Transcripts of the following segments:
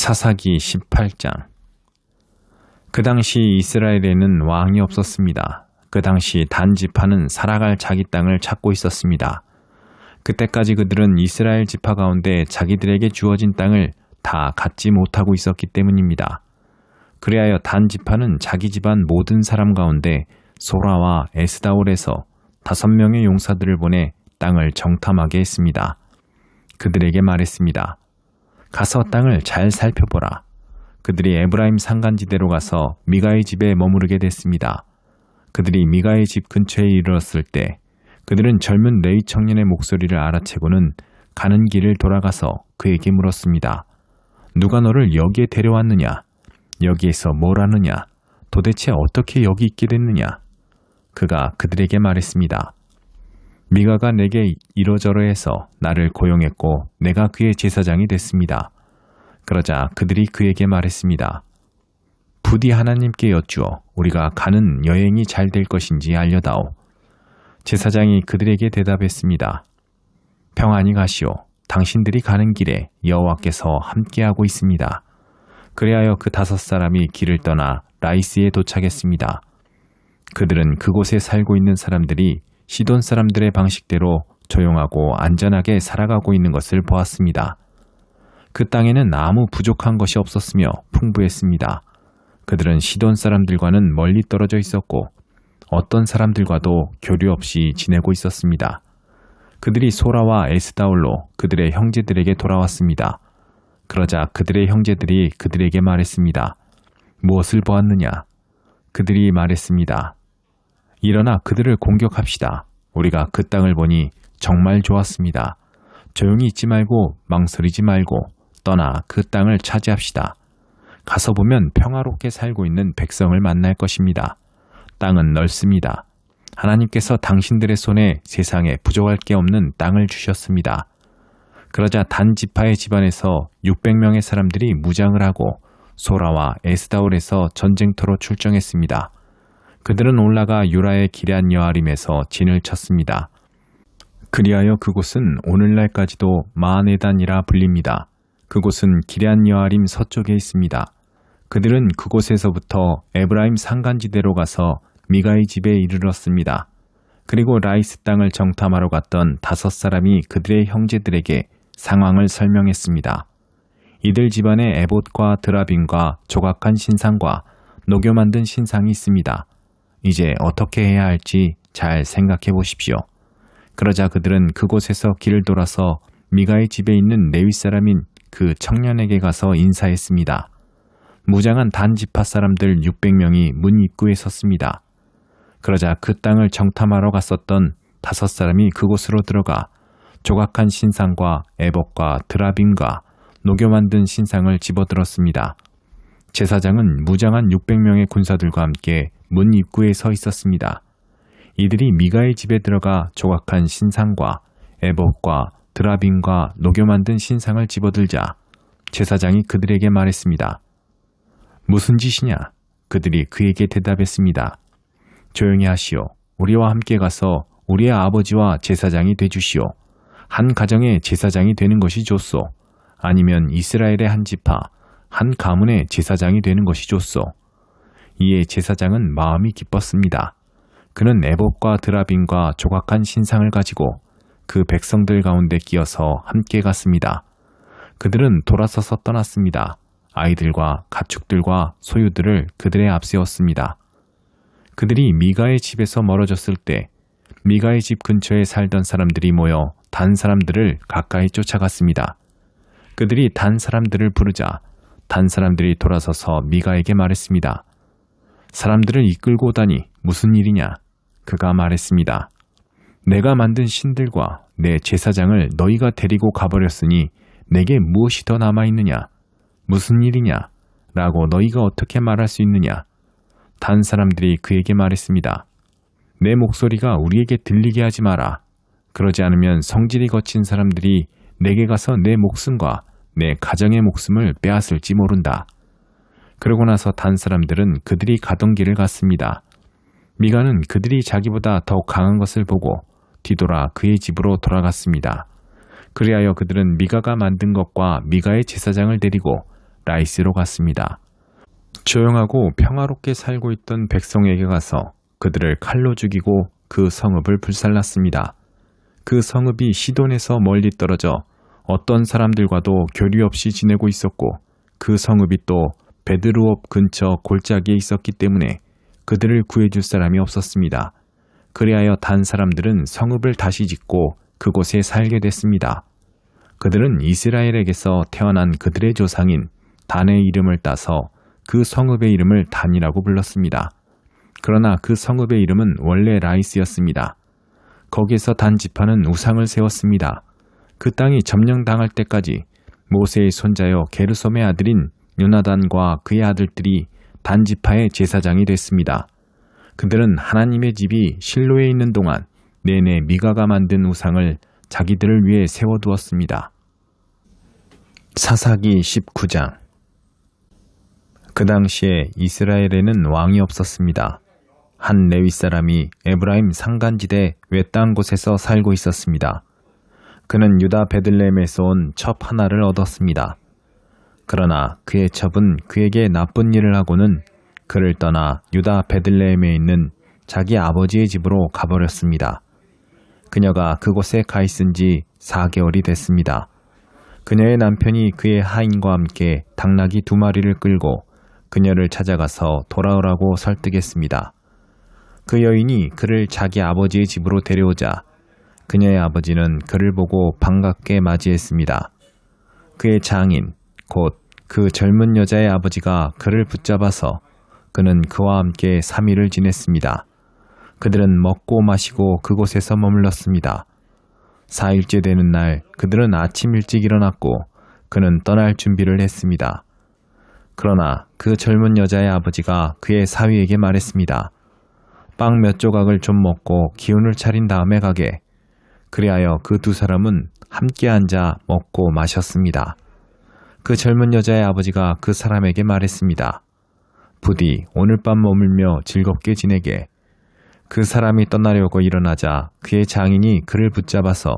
사사기 18장. 그 당시 이스라엘에는 왕이 없었습니다. 그 당시 단 지파는 살아갈 자기 땅을 찾고 있었습니다. 그때까지 그들은 이스라엘 지파 가운데 자기들에게 주어진 땅을 다 갖지 못하고 있었기 때문입니다. 그리하여 단 지파는 자기 집안 모든 사람 가운데 소라와 에스다올에서 5명의 용사들을 보내 땅을 정탐하게 했습니다. 그들에게 말했습니다. 가서 땅을 잘 살펴보라. 그들이 에브라임 산간지대로 가서 미가의 집에 머무르게 됐습니다. 그들이 미가의 집 근처에 이르렀을 때 그들은 젊은 레위 청년의 목소리를 알아채고는 가는 길을 돌아가서 그에게 물었습니다. 누가 너를 여기에 데려왔느냐? 여기에서 뭘 하느냐? 도대체 어떻게 여기 있게 됐느냐? 그가 그들에게 말했습니다. 미가가 내게 이러저러 해서 나를 고용했고 내가 그의 제사장이 됐습니다. 그러자 그들이 그에게 말했습니다. 부디 하나님께 여쭈어 우리가 가는 여행이 잘 될 것인지 알려다오. 제사장이 그들에게 대답했습니다. 평안히 가시오. 당신들이 가는 길에 여호와께서 함께하고 있습니다. 그리하여 그 5사람이 길을 떠나 라이스에 도착했습니다. 그들은 그곳에 살고 있는 사람들이 시돈 사람들의 방식대로 조용하고 안전하게 살아가고 있는 것을 보았습니다. 그 땅에는 아무 부족한 것이 없었으며 풍부했습니다. 그들은 시돈 사람들과는 멀리 떨어져 있었고 어떤 사람들과도 교류 없이 지내고 있었습니다. 그들이 소라와 에스다올로 그들의 형제들에게 돌아왔습니다. 그러자 그들의 형제들이 그들에게 말했습니다. 무엇을 보았느냐? 그들이 말했습니다. 일어나 그들을 공격합시다. 우리가 그 땅을 보니 정말 좋았습니다. 조용히 있지 말고 망설이지 말고 떠나 그 땅을 차지합시다. 가서 보면 평화롭게 살고 있는 백성을 만날 것입니다. 땅은 넓습니다. 하나님께서 당신들의 손에 세상에 부족할 게 없는 땅을 주셨습니다. 그러자 단 지파의 집안에서 600명의 사람들이 무장을 하고 소라와 에스다올에서 전쟁터로 출정했습니다. 그들은 올라가 유라의 기럇 여아림에서 진을 쳤습니다. 그리하여 그곳은 오늘날까지도 마하네단이라 불립니다. 그곳은 기럇 여아림 서쪽에 있습니다. 그들은 그곳에서부터 에브라임 산간지대로 가서 미가의 집에 이르렀습니다. 그리고 라이스 땅을 정탐하러 갔던 5사람이 그들의 형제들에게 상황을 설명했습니다. 이들 집안에 에봇과 드라빔과 조각한 신상과 녹여 만든 신상이 있습니다. 이제 어떻게 해야 할지 잘 생각해 보십시오. 그러자 그들은 그곳에서 길을 돌아서 미가의 집에 있는 레위 사람인 그 청년에게 가서 인사했습니다. 무장한 단 지파 사람들 600명이 문 입구에 섰습니다. 그러자 그 땅을 정탐하러 갔었던 5사람이 그곳으로 들어가 조각한 신상과 에봇과 드라빔과 녹여 만든 신상을 집어들었습니다. 제사장은 무장한 600명의 군사들과 함께 문 입구에 서 있었습니다. 이들이 미가의 집에 들어가 조각한 신상과 에봇과 드라빔과 녹여 만든 신상을 집어들자 제사장이 그들에게 말했습니다. 무슨 짓이냐? 그들이 그에게 대답했습니다. 조용히 하시오. 우리와 함께 가서 우리의 아버지와 제사장이 되주시오. 한 가정의 제사장이 되는 것이 좋소. 아니면 이스라엘의 한 지파, 한 가문의 제사장이 되는 것이 좋소. 이에 제사장은 마음이 기뻤습니다. 그는 에봇과 드라빔과 조각한 신상을 가지고 그 백성들 가운데 끼어서 함께 갔습니다. 그들은 돌아서서 떠났습니다. 아이들과 가축들과 소유들을 그들의 앞세웠습니다. 그들이 미가의 집에서 멀어졌을 때 미가의 집 근처에 살던 사람들이 모여 단 사람들을 가까이 쫓아갔습니다. 그들이 단 사람들을 부르자 단 사람들이 돌아서서 미가에게 말했습니다. 사람들을 이끌고 오다니 무슨 일이냐? 그가 말했습니다. 내가 만든 신들과 내 제사장을 너희가 데리고 가버렸으니 내게 무엇이 더 남아있느냐? 무슨 일이냐? 라고 너희가 어떻게 말할 수 있느냐? 단 사람들이 그에게 말했습니다. 내 목소리가 우리에게 들리게 하지 마라. 그러지 않으면 성질이 거친 사람들이 내게 가서 내 목숨과 내 가정의 목숨을 빼앗을지 모른다. 그러고 나서 단 사람들은 그들이 가던 길을 갔습니다. 미가는 그들이 자기보다 더 강한 것을 보고 뒤돌아 그의 집으로 돌아갔습니다. 그리하여 그들은 미가가 만든 것과 미가의 제사장을 데리고 라이스로 갔습니다. 조용하고 평화롭게 살고 있던 백성에게 가서 그들을 칼로 죽이고 그 성읍을 불살랐습니다. 그 성읍이 시돈에서 멀리 떨어져 어떤 사람들과도 교류 없이 지내고 있었고 그 성읍이 또 베드루옵 근처 골짜기에 있었기 때문에 그들을 구해줄 사람이 없었습니다. 그리하여 단 사람들은 성읍을 다시 짓고 그곳에 살게 됐습니다. 그들은 이스라엘에게서 태어난 그들의 조상인 단의 이름을 따서 그 성읍의 이름을 단이라고 불렀습니다. 그러나 그 성읍의 이름은 원래 라이스였습니다. 거기에서 단 지파는 우상을 세웠습니다. 그 땅이 점령당할 때까지 모세의 손자여 게르솜의 아들인 요나단과 그의 아들들이 단 지파의 제사장이 됐습니다. 그들은 하나님의 집이 실로에 있는 동안 내내 미가가 만든 우상을 자기들을 위해 세워두었습니다. 사사기 19장. 그 당시에 이스라엘에는 왕이 없었습니다. 한 레위 사람이 에브라임 산간지대 외딴 곳에서 살고 있었습니다. 그는 유다 베들레헴에서 온 첩 하나를 얻었습니다. 그러나 그의 첩은 그에게 나쁜 일을 하고는 그를 떠나 유다 베들레헴에 있는 자기 아버지의 집으로 가버렸습니다. 그녀가 그곳에 가 있은 지 4개월이 됐습니다. 그녀의 남편이 그의 하인과 함께 당나귀 2마리를 끌고 그녀를 찾아가서 돌아오라고 설득했습니다. 그 여인이 그를 자기 아버지의 집으로 데려오자 그녀의 아버지는 그를 보고 반갑게 맞이했습니다. 그의 장인, 곧 그 젊은 여자의 아버지가 그를 붙잡아서 그는 그와 함께 3일을 지냈습니다. 그들은 먹고 마시고 그곳에서 머물렀습니다. 4일째 되는 날 그들은 아침 일찍 일어났고 그는 떠날 준비를 했습니다. 그러나 그 젊은 여자의 아버지가 그의 사위에게 말했습니다. 빵 몇 조각을 좀 먹고 기운을 차린 다음에 가게. 그리하여 그 2 사람은 함께 앉아 먹고 마셨습니다. 그 젊은 여자의 아버지가 그 사람에게 말했습니다. 부디 오늘 밤 머물며 즐겁게 지내게. 그 사람이 떠나려고 일어나자 그의 장인이 그를 붙잡아서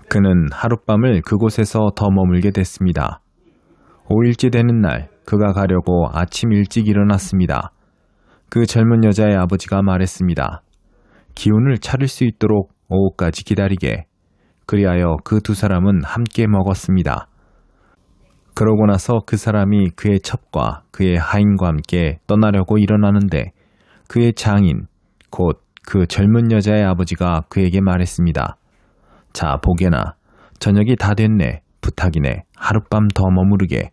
그는 하룻밤을 그곳에서 더 머물게 됐습니다. 5일째 되는 날 그가 가려고 아침 일찍 일어났습니다. 그 젊은 여자의 아버지가 말했습니다. 기운을 차릴 수 있도록 오후까지 기다리게. 그리하여 그 2 사람은 함께 먹었습니다. 그러고 나서 그 사람이 그의 첩과 그의 하인과 함께 떠나려고 일어나는데 그의 장인, 곧 그 젊은 여자의 아버지가 그에게 말했습니다. 자, 보게나. 저녁이 다 됐네. 부탁이네. 하룻밤 더 머무르게.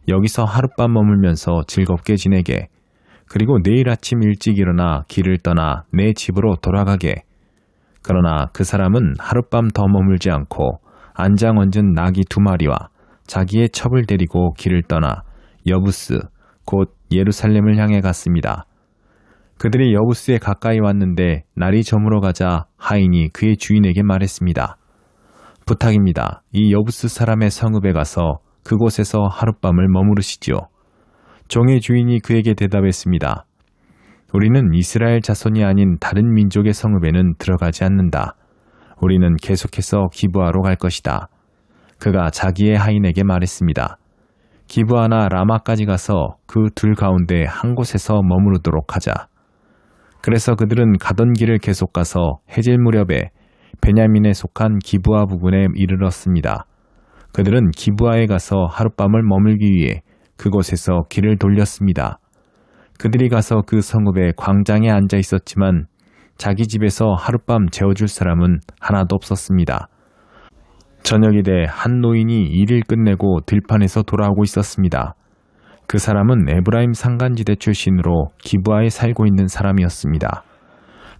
여기서 하룻밤 머물면서 즐겁게 지내게. 그리고 내일 아침 일찍 일어나 길을 떠나 내 집으로 돌아가게. 그러나 그 사람은 하룻밤 더 머물지 않고 안장 얹은 나귀 2마리와 자기의 첩을 데리고 길을 떠나 여부스, 곧 예루살렘을 향해 갔습니다. 그들이 여부스에 가까이 왔는데 날이 저물어 가자 하인이 그의 주인에게 말했습니다. 부탁입니다. 이 여부스 사람의 성읍에 가서 그곳에서 하룻밤을 머무르시지요. 종의 주인이 그에게 대답했습니다. 우리는 이스라엘 자손이 아닌 다른 민족의 성읍에는 들어가지 않는다. 우리는 계속해서 기브아로 갈 것이다. 그가 자기의 하인에게 말했습니다. 기브아나 라마까지 가서 그 2 가운데 한 곳에서 머무르도록 하자. 그래서 그들은 가던 길을 계속 가서 해질 무렵에 베냐민에 속한 기브아 부근에 이르렀습니다. 그들은 기브아에 가서 하룻밤을 머물기 위해 그곳에서 길을 돌렸습니다. 그들이 가서 그 성읍의 광장에 앉아 있었지만 자기 집에서 하룻밤 재워줄 사람은 하나도 없었습니다. 저녁이 돼 한 노인이 일을 끝내고 들판에서 돌아오고 있었습니다. 그 사람은 에브라임 산간지대 출신으로 기브아에 살고 있는 사람이었습니다.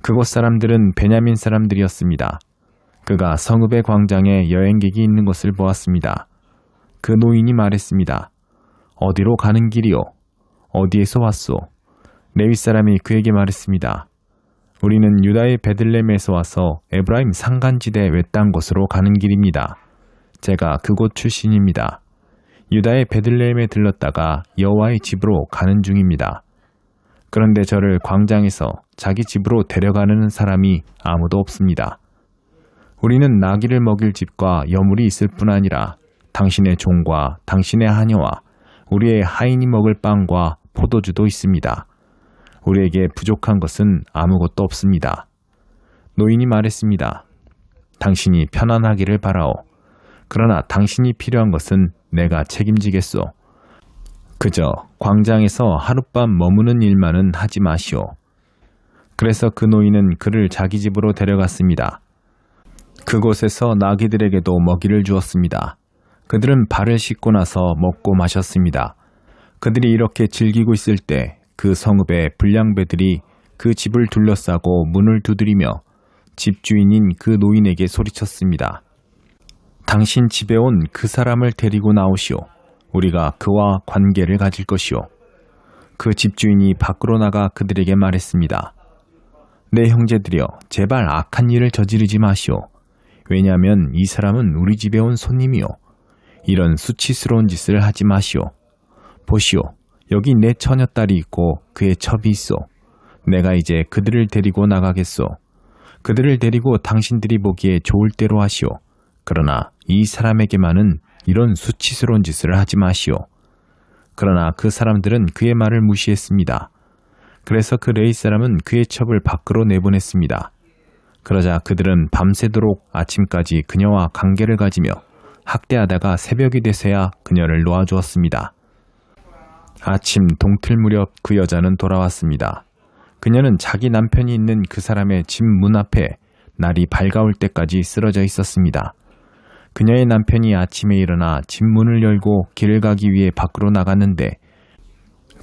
그곳 사람들은 베냐민 사람들이었습니다. 그가 성읍의 광장에 여행객이 있는 것을 보았습니다. 그 노인이 말했습니다. 어디로 가는 길이요? 어디에서 왔소? 레위 사람이 그에게 말했습니다. 우리는 유다의 베들레헴에서 와서 에브라임 산간지대 외딴 곳으로 가는 길입니다. 제가 그곳 출신입니다. 유다의 베들레헴에 들렀다가 여호와의 집으로 가는 중입니다. 그런데 저를 광장에서 자기 집으로 데려가는 사람이 아무도 없습니다. 우리는 나귀를 먹일 집과 여물이 있을 뿐 아니라 당신의 종과 당신의 하녀와 우리의 하인이 먹을 빵과 포도주도 있습니다. 우리에게 부족한 것은 아무것도 없습니다. 노인이 말했습니다. 당신이 편안하기를 바라오. 그러나 당신이 필요한 것은 내가 책임지겠소. 그저 광장에서 하룻밤 머무는 일만은 하지 마시오. 그래서 그 노인은 그를 자기 집으로 데려갔습니다. 그곳에서 나귀들에게도 먹이를 주었습니다. 그들은 발을 씻고 나서 먹고 마셨습니다. 그들이 이렇게 즐기고 있을 때 그 성읍의 불량배들이 그 집을 둘러싸고 문을 두드리며 집주인인 그 노인에게 소리쳤습니다. 당신 집에 온 그 사람을 데리고 나오시오. 우리가 그와 관계를 가질 것이오. 그 집주인이 밖으로 나가 그들에게 말했습니다. 내 형제들이여, 제발 악한 일을 저지르지 마시오. 왜냐하면 이 사람은 우리 집에 온 손님이오. 이런 수치스러운 짓을 하지 마시오. 보시오. 여기 내 처녀딸이 있고 그의 첩이 있소. 내가 이제 그들을 데리고 나가겠소. 그들을 데리고 당신들이 보기에 좋을 대로 하시오. 그러나 이 사람에게만은 이런 수치스러운 짓을 하지 마시오. 그러나 그 사람들은 그의 말을 무시했습니다. 그래서 그 레위 사람은 그의 첩을 밖으로 내보냈습니다. 그러자 그들은 밤새도록 아침까지 그녀와 관계를 가지며 학대하다가 새벽이 돼서야 그녀를 놓아주었습니다. 아침 동틀 무렵 그 여자는 돌아왔습니다. 그녀는 자기 남편이 있는 그 사람의 집 문 앞에 날이 밝아올 때까지 쓰러져 있었습니다. 그녀의 남편이 아침에 일어나 집 문을 열고 길을 가기 위해 밖으로 나갔는데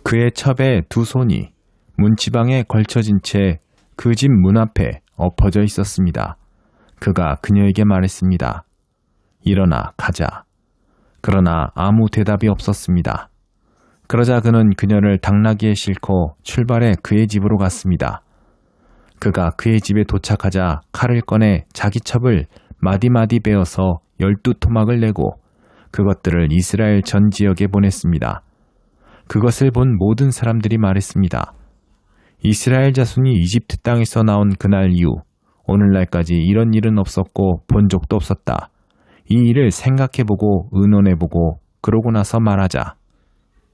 그의 첩의 두 손이 문지방에 걸쳐진 채 그 집 문 앞에 엎어져 있었습니다. 그가 그녀에게 말했습니다. 일어나 가자. 그러나 아무 대답이 없었습니다. 그러자 그는 그녀를 당나귀에 싣고 출발해 그의 집으로 갔습니다. 그가 그의 집에 도착하자 칼을 꺼내 자기 첩을 마디마디 베어서 12토막을 내고 그것들을 이스라엘 전 지역에 보냈습니다. 그것을 본 모든 사람들이 말했습니다. 이스라엘 자손이 이집트 땅에서 나온 그날 이후 오늘날까지 이런 일은 없었고 본 적도 없었다. 이 일을 생각해보고 의논해보고 그러고 나서 말하자.